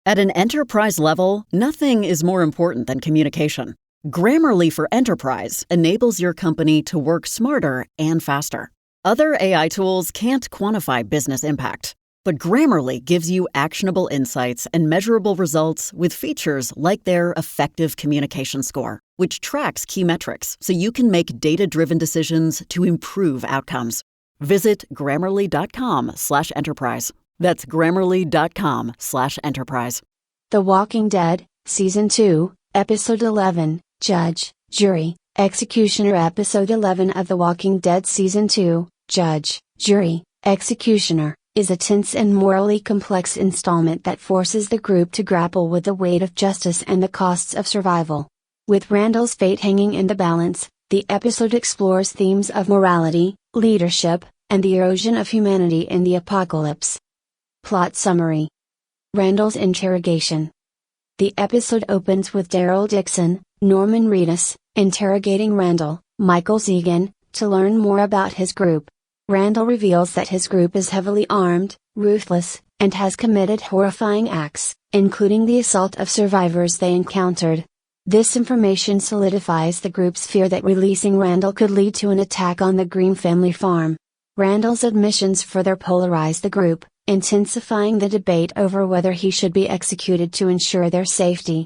At an enterprise level, nothing is more important than communication. Grammarly for Enterprise enables your company to work smarter and faster. Other AI tools can't quantify business impact, but Grammarly gives you actionable insights and measurable results with features like their effective communication score, which tracks key metrics so you can make data-driven decisions to improve outcomes. Visit Grammarly.com/enterprise. That's Grammarly.com/enterprise. The Walking Dead, Season 2, Episode 11, Judge, Jury, Executioner. Episode 11 of The Walking Dead Season 2, Judge, Jury, Executioner, is a tense and morally complex installment that forces the group to grapple with the weight of justice and the costs of survival. With Randall's fate hanging in the balance, the episode explores themes of morality, leadership, and the erosion of humanity in the apocalypse. Plot summary. Randall's interrogation. The episode opens with Daryl Dixon, Norman Reedus, interrogating Randall, Michael Zegen, to learn more about his group. Randall reveals that his group is heavily armed, ruthless, and has committed horrifying acts, including the assault of survivors they encountered. This information solidifies the group's fear that releasing Randall could lead to an attack on the Greene family farm. Randall's admissions further polarize the group, intensifying the debate over whether he should be executed to ensure their safety.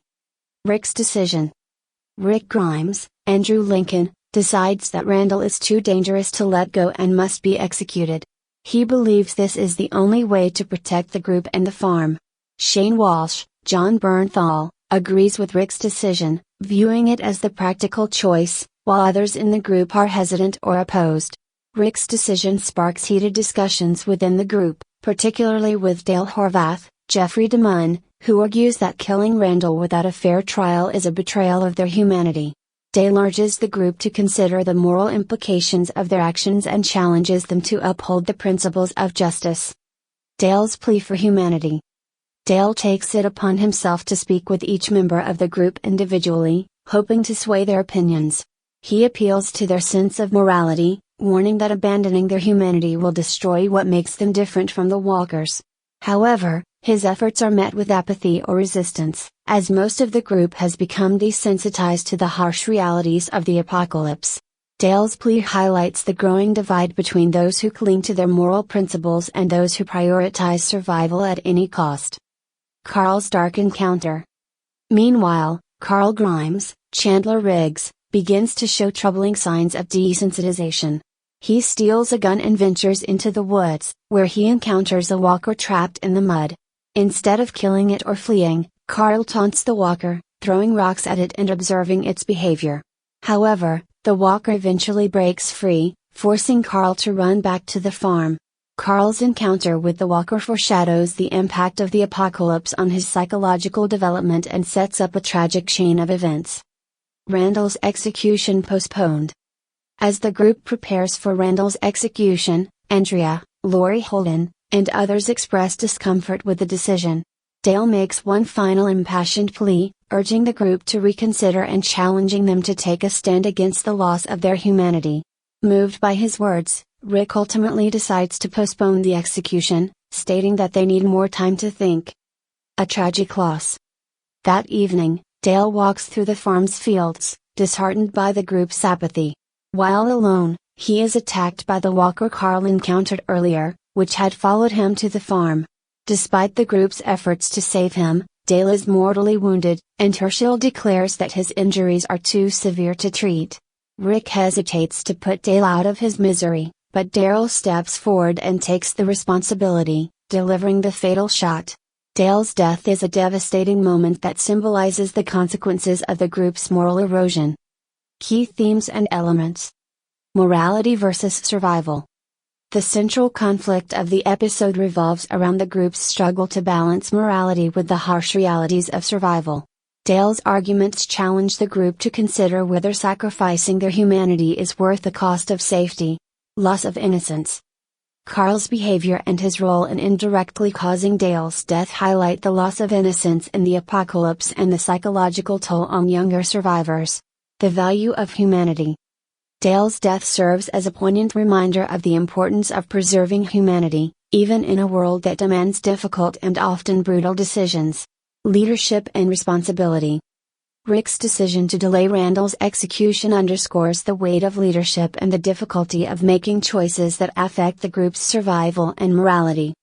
Rick's decision. Rick Grimes, Andrew Lincoln, decides that Randall is too dangerous to let go and must be executed. He believes this is the only way to protect the group and the farm. Shane Walsh, Jon Bernthal, agrees with Rick's decision, viewing it as the practical choice, while others in the group are hesitant or opposed. Rick's decision sparks heated discussions within the group, particularly with Dale Horvath, Jeffrey DeMunn, who argues that killing Randall without a fair trial is a betrayal of their humanity. Dale urges the group to consider the moral implications of their actions and challenges them to uphold the principles of justice. Dale's plea for humanity. Dale takes it upon himself to speak with each member of the group individually, hoping to sway their opinions. He appeals to their sense of morality, warning that abandoning their humanity will destroy what makes them different from the walkers. However, his efforts are met with apathy or resistance, as most of the group has become desensitized to the harsh realities of the apocalypse. Dale's plea highlights the growing divide between those who cling to their moral principles and those who prioritize survival at any cost. Carl's dark encounter. Meanwhile, Carl Grimes, Chandler Riggs, begins to show troubling signs of desensitization. He steals a gun and ventures into the woods, where he encounters a walker trapped in the mud. Instead of killing it or fleeing, Carl taunts the walker, throwing rocks at it and observing its behavior. However, the walker eventually breaks free, forcing Carl to run back to the farm. Carl's encounter with the walker foreshadows the impact of the apocalypse on his psychological development and sets up a tragic chain of events. Randall's execution postponed. As the group prepares for Randall's execution, Andrea, Laurie Holden, and others express discomfort with the decision. Dale makes one final impassioned plea, urging the group to reconsider and challenging them to take a stand against the loss of their humanity. Moved by his words, Rick ultimately decides to postpone the execution, stating that they need more time to think. A tragic loss. That evening, Dale walks through the farm's fields, disheartened by the group's apathy. While alone, he is attacked by the walker Carl encountered earlier, which had followed him to the farm. Despite the group's efforts to save him, Dale is mortally wounded, and Herschel declares that his injuries are too severe to treat. Rick hesitates to put Dale out of his misery, but Daryl steps forward and takes the responsibility, delivering the fatal shot. Dale's death is a devastating moment that symbolizes the consequences of the group's moral erosion. Key themes and elements. Morality versus survival. The central conflict of the episode revolves around the group's struggle to balance morality with the harsh realities of survival. Dale's arguments challenge the group to consider whether sacrificing their humanity is worth the cost of safety. Loss of innocence. Carl's behavior and his role in indirectly causing Dale's death highlight the loss of innocence in the apocalypse and the psychological toll on younger survivors. The value of humanity. Dale's death serves as a poignant reminder of the importance of preserving humanity, even in a world that demands difficult and often brutal decisions. Leadership and responsibility. Rick's decision to delay Randall's execution underscores the weight of leadership and the difficulty of making choices that affect the group's survival and morality.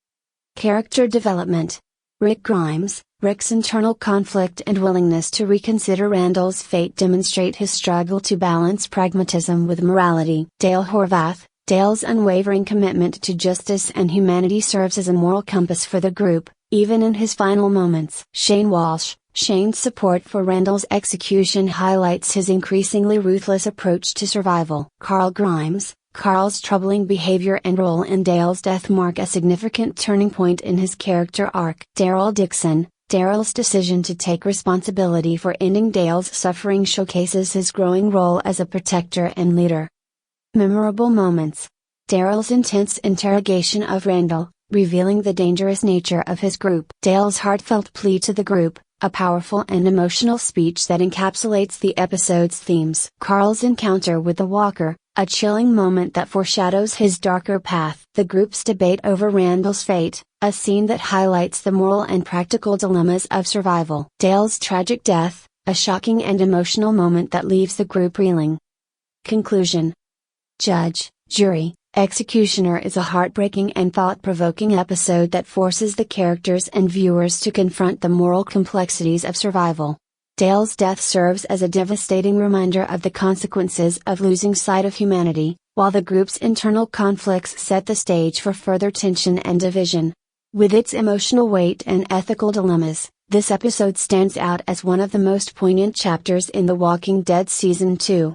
Character development. Rick Grimes. Rick's internal conflict and willingness to reconsider Randall's fate demonstrate his struggle to balance pragmatism with morality. Dale Horvath. Dale's unwavering commitment to justice and humanity serves as a moral compass for the group, even in his final moments. Shane Walsh. Shane's support for Randall's execution highlights his increasingly ruthless approach to survival. Carl Grimes. Carl's troubling behavior and role in Dale's death mark a significant turning point in his character arc. Daryl Dixon. Daryl's decision to take responsibility for ending Dale's suffering showcases his growing role as a protector and leader. Memorable moments. Daryl's intense interrogation of Randall, revealing the dangerous nature of his group. Dale's heartfelt plea to the group, a powerful and emotional speech that encapsulates the episode's themes. Carl's encounter with the Walker, a chilling moment that foreshadows his darker path. The group's debate over Randall's fate, a scene that highlights the moral and practical dilemmas of survival. Dale's tragic death, a shocking and emotional moment that leaves the group reeling. Conclusion. Judge, Jury, Executioner is a heartbreaking and thought-provoking episode that forces the characters and viewers to confront the moral complexities of survival. Dale's death serves as a devastating reminder of the consequences of losing sight of humanity, while the group's internal conflicts set the stage for further tension and division. With its emotional weight and ethical dilemmas, this episode stands out as one of the most poignant chapters in The Walking Dead Season 2.